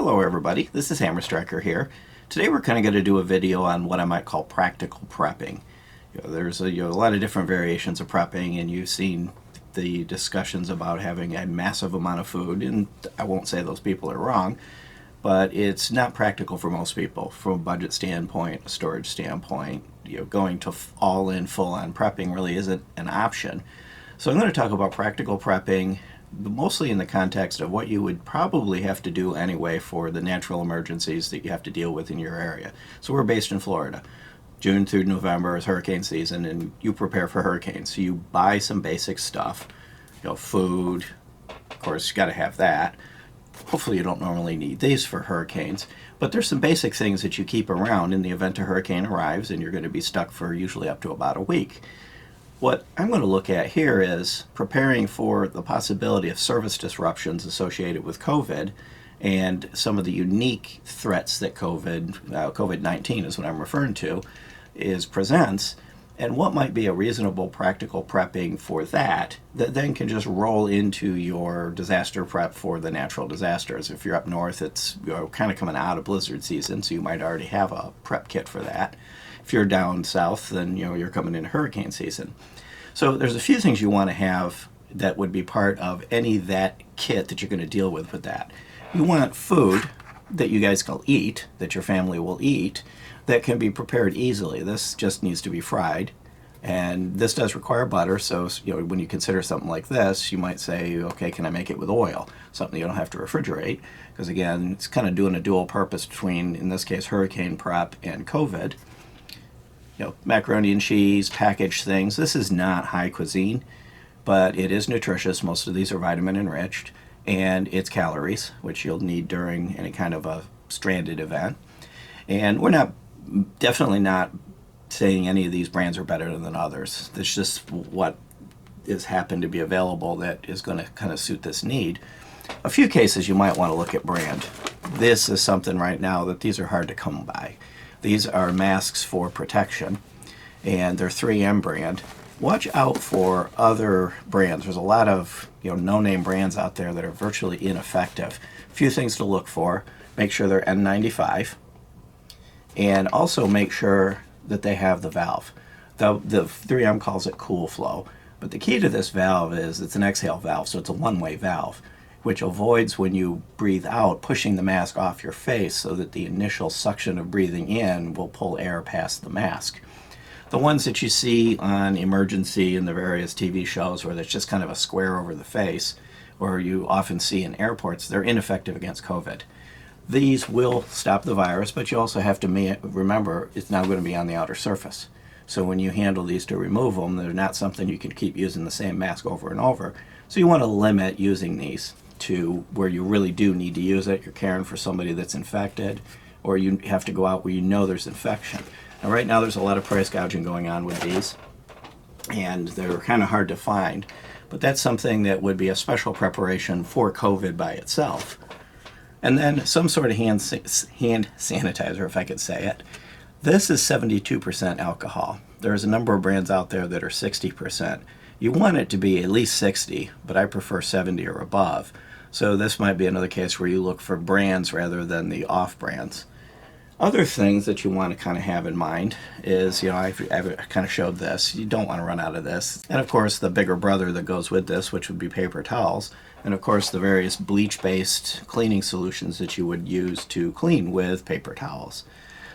Hello everybody, this is Hammer Striker here. Today we're kind of going to do a video on what I might call practical prepping. There's a lot of different variations of prepping, and you've seen the discussions about having a massive amount of food, and I won't say those people are wrong, but it's not practical for most people from a budget standpoint, a storage standpoint. Going to all-in, full-on prepping really isn't an option. So I'm going to talk about practical prepping, mostly in the context of what you would probably have to do anyway for the natural emergencies that you have to deal with in your area. So we're based in Florida. June through November is hurricane season, and you prepare for hurricanes. So you buy some basic stuff, food, of course you got to have that. Hopefully you don't normally need these for hurricanes, but there's some basic things that you keep around in the event a hurricane arrives and you're going to be stuck for usually up to about a week. What I'm going to look at here is preparing for the possibility of service disruptions associated with COVID and some of the unique threats that COVID-19 is what I'm referring to, presents, and what might be a reasonable practical prepping for that then can just roll into your disaster prep for the natural disasters. If you're up north, it's kind of coming out of blizzard season, so you might already have a prep kit for that. If you're down south, then you're coming into hurricane season. So there's a few things you want to have that would be part of any that kit that you're going to deal with that. You want food that you guys can eat, that your family will eat, that can be prepared easily. This just needs to be fried, and this does require butter. So when you consider something like this, you might say, okay, can I make it with oil? Something you don't have to refrigerate, because again, it's kind of doing a dual purpose between, in this case, hurricane prep and COVID. Macaroni and cheese, packaged things. This is not high cuisine, but it is nutritious. Most of these are vitamin enriched, and it's calories, which you'll need during any kind of a stranded event. And we're definitely not saying any of these brands are better than others. It's just what is happened to be available that is going to kind of suit this need. A few cases you might want to look at brand. This is something right now that these are hard to come by. These are masks for protection, and they're 3M brand. Watch out for other brands. There's a lot of no-name brands out there that are virtually ineffective. A few things to look for. Make sure they're N95, and also make sure that they have the valve. The 3M calls it cool flow, but the key to this valve is it's an exhale valve, so it's a one-way valve, which avoids, when you breathe out, pushing the mask off your face so that the initial suction of breathing in will pull air past the mask. The ones that you see on Emergency and the various TV shows where there's just kind of a square over the face, or you often see in airports, they're ineffective against COVID. These will stop the virus, but you also have to remember it's now going to be on the outer surface. So when you handle these to remove them, they're not something you can keep using the same mask over and over. So you want to limit using these to where you really do need to use it. You're caring for somebody that's infected, or you have to go out where there's infection. Now right now there's a lot of price gouging going on with these, and they're kind of hard to find, but that's something that would be a special preparation for COVID by itself. And then some sort of hand sanitizer, if I could say it. This is 72% alcohol. There's a number of brands out there that are 60%. You want it to be at least 60, but I prefer 70 or above. So this might be another case where you look for brands rather than the off brands. Other things that you want to kind of have in mind is, I've kind of showed this. You don't want to run out of this. And of course, the bigger brother that goes with this, which would be paper towels. And of course, the various bleach-based cleaning solutions that you would use to clean with paper towels.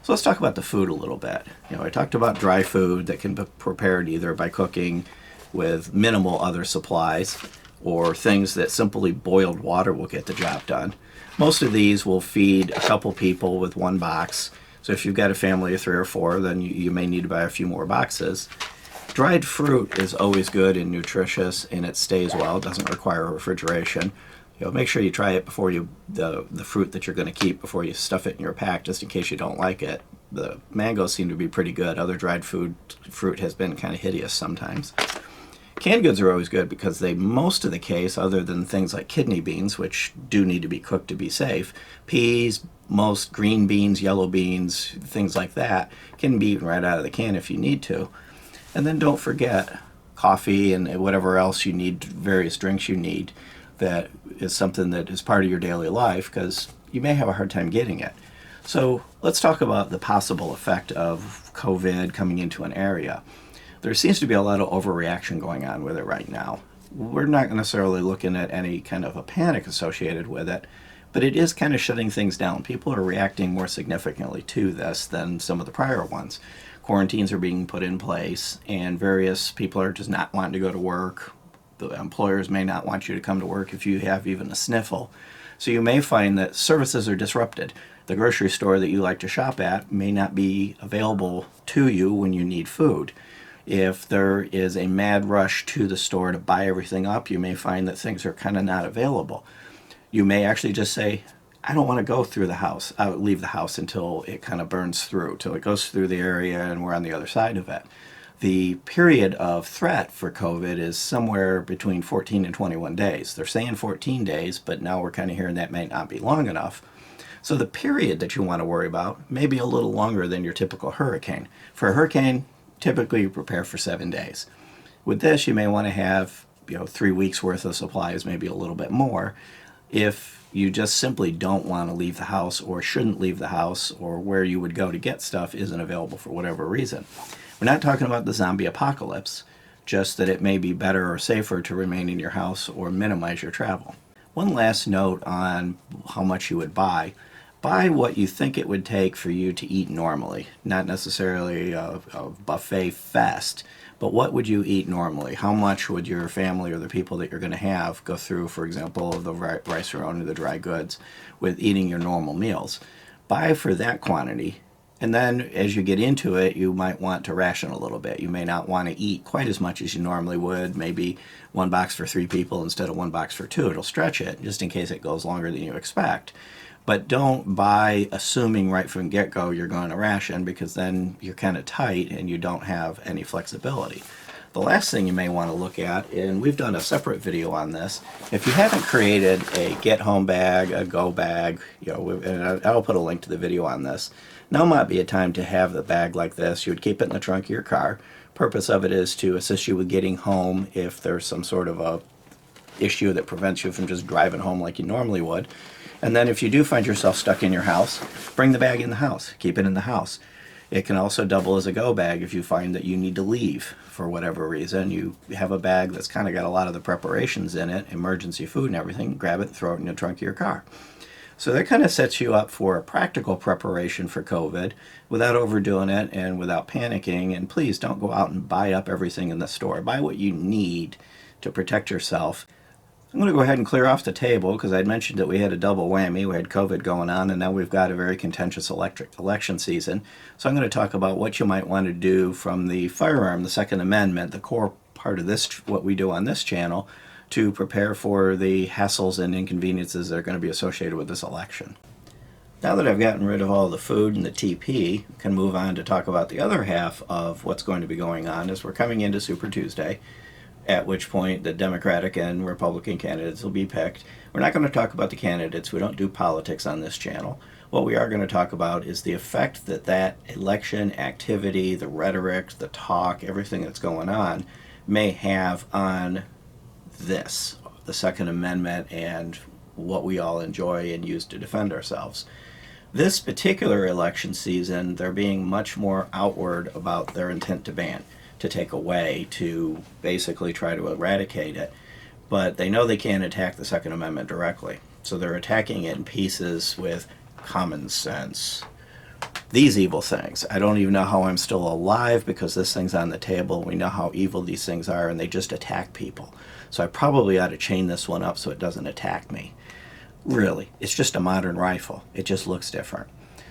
So let's talk about the food a little bit. I talked about dry food that can be prepared either by cooking with minimal other supplies, or things that simply boiled water will get the job done. Most of these will feed a couple people with one box. So if you've got a family of 3 or 4, then you may need to buy a few more boxes. Dried fruit is always good and nutritious, and it stays well. It doesn't require refrigeration. Make sure you try it before the fruit that you're going to keep before you stuff it in your pack, just in case you don't like it. The mangoes seem to be pretty good. Other dried fruit has been kind of hideous sometimes. Canned goods are always good because most of the case, other than things like kidney beans, which do need to be cooked to be safe, peas, most green beans, yellow beans, things like that, can be eaten right out of the can if you need to. And then don't forget coffee and whatever else you need, various drinks you need, that is something that is part of your daily life, because you may have a hard time getting it. So let's talk about the possible effect of COVID coming into an area. There seems to be a lot of overreaction going on with it right now. We're not necessarily looking at any kind of a panic associated with it, but it is kind of shutting things down. People are reacting more significantly to this than some of the prior ones. Quarantines are being put in place, and various people are just not wanting to go to work. The employers may not want you to come to work if you have even a sniffle. So you may find that services are disrupted. The grocery store that you like to shop at may not be available to you when you need food. If there is a mad rush to the store to buy everything up, you may find that things are kind of not available. You may actually just say, I don't want to go through the house. I would leave the house until it kind of burns through, till it goes through the area and we're on the other side of it. The period of threat for COVID is somewhere between 14 and 21 days. They're saying 14 days, but now we're kind of hearing that may not be long enough. So the period that you want to worry about may be a little longer than your typical hurricane. For a hurricane, typically you prepare for 7 days. With this, you may want to have 3 weeks worth of supplies, maybe a little bit more, if you just simply don't want to leave the house or shouldn't leave the house, or where you would go to get stuff isn't available for whatever reason. We're not talking about the zombie apocalypse, just that it may be better or safer to remain in your house or minimize your travel. One last note on how much you would buy. Buy what you think it would take for you to eat normally, not necessarily a buffet fest, but what would you eat normally? How much would your family or the people that you're going to have go through, for example, the rice or only the dry goods with eating your normal meals? Buy for that quantity, and then as you get into it, you might want to ration a little bit. You may not want to eat quite as much as you normally would, maybe 1 box for 3 people instead of 1 box for 2. It'll stretch it just in case it goes longer than you expect. But don't buy assuming right from get-go you're going to ration, because then you're kind of tight and you don't have any flexibility. The last thing you may want to look at, and we've done a separate video on this, if you haven't created a get-home bag, a go bag, and I'll put a link to the video on this, now might be a time to have the bag like this. You would keep it in the trunk of your car. Purpose of it is to assist you with getting home if there's some sort of a issue that prevents you from just driving home like you normally would. And then if you do find yourself stuck in your house, bring the bag in the house. Keep it in the house. It can also double as a go bag if you find that you need to leave for whatever reason. You have a bag that's kind of got a lot of the preparations in it, emergency food and everything. Grab it and throw it in the trunk of your car. So that kind of sets you up for a practical preparation for COVID without overdoing it and without panicking. And please don't go out and buy up everything in the store. Buy what you need to protect yourself. I'm going to go ahead and clear off the table because I'd mentioned that we had a double whammy. We had COVID going on, and now we've got a very contentious election season. So I'm going to talk about what you might want to do from the firearm, the Second Amendment, the core part of this, what we do on this channel, to prepare for the hassles and inconveniences that are going to be associated with this election. Now that I've gotten rid of all the food and the TP, I can move on to talk about the other half of what's going to be going on as we're coming into Super Tuesday, at which point the Democratic and Republican candidates will be picked. We're not going to talk about the candidates. We don't do politics on this channel. What we are going to talk about is the effect that that election activity, the rhetoric, the talk, everything that's going on may have on this, the Second Amendment, and what we all enjoy and use to defend ourselves. This particular election season, they're being much more outward about their intent to ban, to take away, to basically try to eradicate it. But they know they can't attack the Second Amendment directly. So they're attacking it in pieces with common sense. These evil things. I don't even know how I'm still alive because this thing's on the table. We know how evil these things are, and they just attack people. So I probably ought to chain this one up so it doesn't attack me. Really, it's just a modern rifle. It just looks different.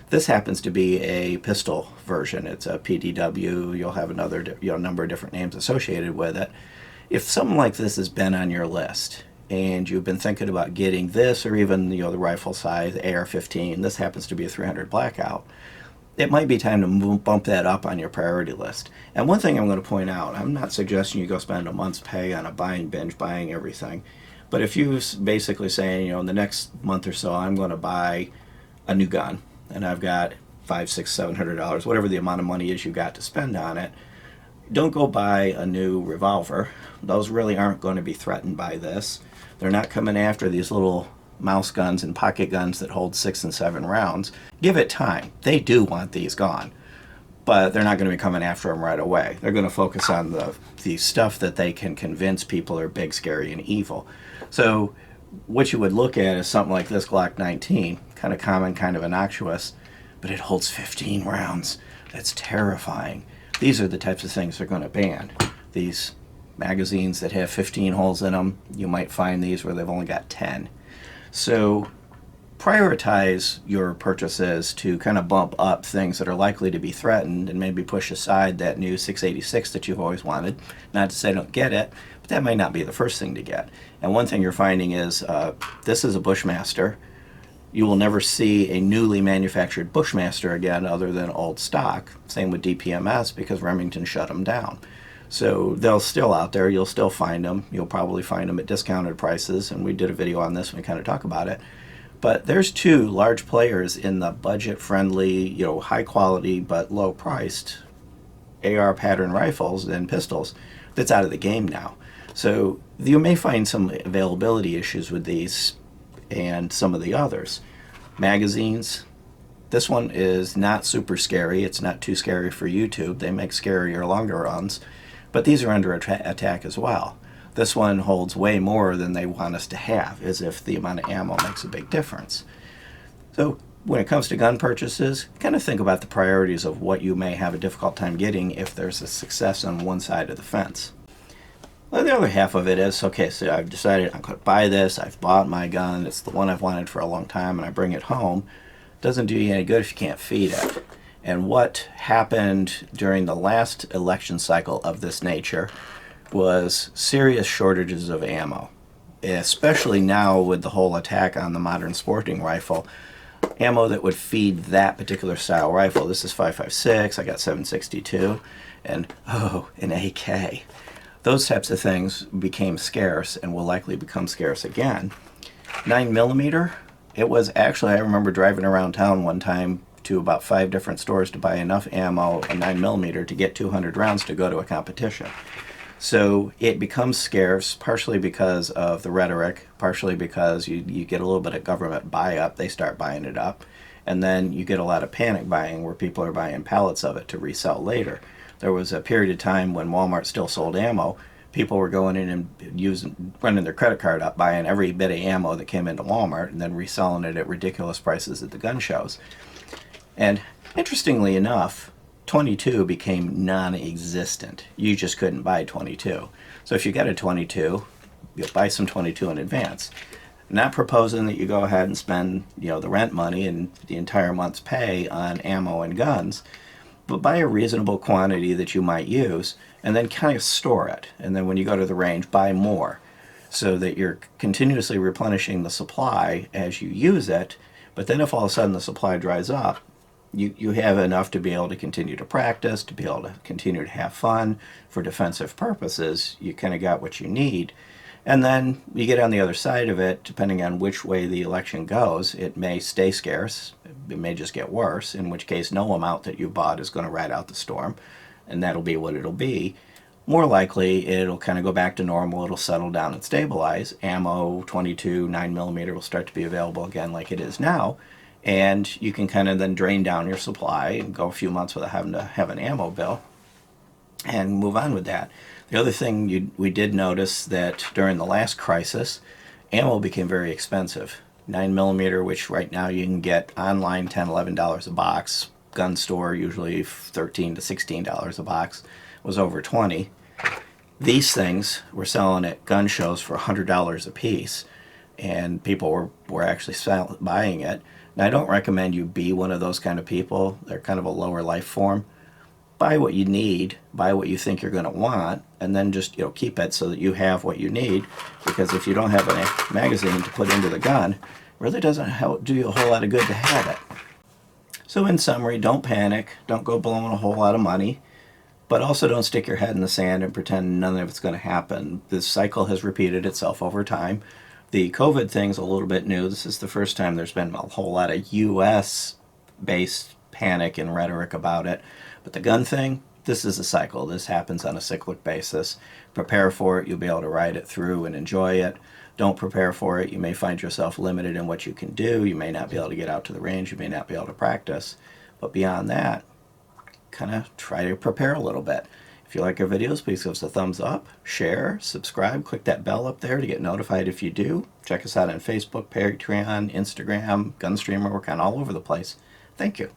This happens to be a pistol version. It's a PDW. You'll have another number of different names associated with it. If something like this has been on your list and you've been thinking about getting this, or even the rifle size AR-15, this happens to be a 300 Blackout, it might be time to bump that up on your priority list. And one thing I'm going to point out, I'm not suggesting you go spend a month's pay on a buying binge, buying everything. But if you basically saying, in the next month or so, I'm going to buy a new gun, and I've got $500, $600, $700, whatever the amount of money is you got to spend on it, don't go buy a new revolver. Those really aren't going to be threatened by this. They're not coming after these little mouse guns and pocket guns that hold 6 and 7 rounds, give it time. They do want these gone, but they're not going to be coming after them right away. They're going to focus on the stuff that they can convince people are big, scary, and evil. So what you would look at is something like this Glock 19, kind of common, kind of innocuous, but it holds 15 rounds. That's terrifying. These are the types of things they're going to ban. These magazines that have 15 holes in them, you might find these where they've only got 10. So prioritize your purchases to kind of bump up things that are likely to be threatened and maybe push aside that new 686 that you've always wanted. Not to say don't get it, but that might not be the first thing to get. And one thing you're finding is this is a Bushmaster. You will never see a newly manufactured Bushmaster again other than old stock. Same with DPMS because Remington shut them down. So they're still out there. You'll still find them. You'll probably find them at discounted prices, and we did a video on this and we kind of talk about it. But there's two large players in the budget-friendly, high-quality but low-priced AR pattern rifles and pistols that's out of the game now. So you may find some availability issues with these and some of the others. Magazines, this one is not super scary. It's not too scary for YouTube. They make scarier longer runs, but these are under attack as well. This one holds way more than they want us to have, as if the amount of ammo makes a big difference. So when it comes to gun purchases, kind of think about the priorities of what you may have a difficult time getting if there's a success on one side of the fence. Well, the other half of it is, okay, so I've decided I'm going to buy this. I've bought my gun. It's the one I've wanted for a long time, and I bring it home. Doesn't do you any good if you can't feed it. And what happened during the last election cycle of this nature was serious shortages of ammo, especially now with the whole attack on the modern sporting rifle. Ammo that would feed that particular style rifle. This is 5.56, I got 7.62, and an AK. Those types of things became scarce and will likely become scarce again. 9mm, it was actually, I remember driving around town one time to about 5 different stores to buy enough ammo, a 9mm, to get 200 rounds to go to a competition. So it becomes scarce, partially because of the rhetoric, partially because you get a little bit of government buy-up, they start buying it up, and then you get a lot of panic buying where people are buying pallets of it to resell later. There was a period of time when Walmart still sold ammo. People were going in and running their credit card up, buying every bit of ammo that came into Walmart, and then reselling it at ridiculous prices at the gun shows. And interestingly enough, 22 became non-existent. You just couldn't buy 22. So if you got a 22, you'll buy some 22 in advance. Not proposing that you go ahead and spend, the rent money and the entire month's pay on ammo and guns, but buy a reasonable quantity that you might use and then kind of store it. And then when you go to the range, buy more so that you're continuously replenishing the supply as you use it. But then if all of a sudden the supply dries up, you have enough to be able to continue to practice, to be able to continue to have fun for defensive purposes. You kind of got what you need. And then you get on the other side of it, depending on which way the election goes, it may stay scarce, it may just get worse, in which case no amount that you bought is going to ride out the storm, and that'll be what it'll be. More likely, it'll kind of go back to normal, it'll settle down and stabilize. Ammo, 22, 9mm will start to be available again like it is now, and you can kind of then drain down your supply and go a few months without having to have an ammo bill and move on with that. The other thing we did notice that during the last crisis, ammo became very expensive. 9mm, which right now you can get online $10, $11 a box, gun store usually $13 to $16 a box, was over $20. These things were selling at gun shows for $100 a piece, and people were actually buying it. Now, I don't recommend you be one of those kind of people. They're kind of a lower life form. Buy what you need, buy what you think you're going to want, and then just keep it so that you have what you need, because if you don't have a magazine to put into the gun, it really doesn't do you a whole lot of good to have it. So in summary, don't panic, don't go blowing a whole lot of money, but also don't stick your head in the sand and pretend none of it's going to happen. This cycle has repeated itself over time. The COVID thing's a little bit new. This is the first time there's been a whole lot of U.S.-based panic and rhetoric about it. But the gun thing, this is a cycle. This happens on a cyclic basis. Prepare for it. You'll be able to ride it through and enjoy it. don't prepare for it, you may find yourself limited in what you can do. You may not be able to get out to the range, you may not be able to practice. But beyond that, kind of try to prepare a little bit. If you like our videos, please give us a thumbs up, share, subscribe, click that bell up there to get notified if you do. Check us out on Facebook, Patreon, Instagram, Gunstreamer. We're kind of all over the place. Thank you.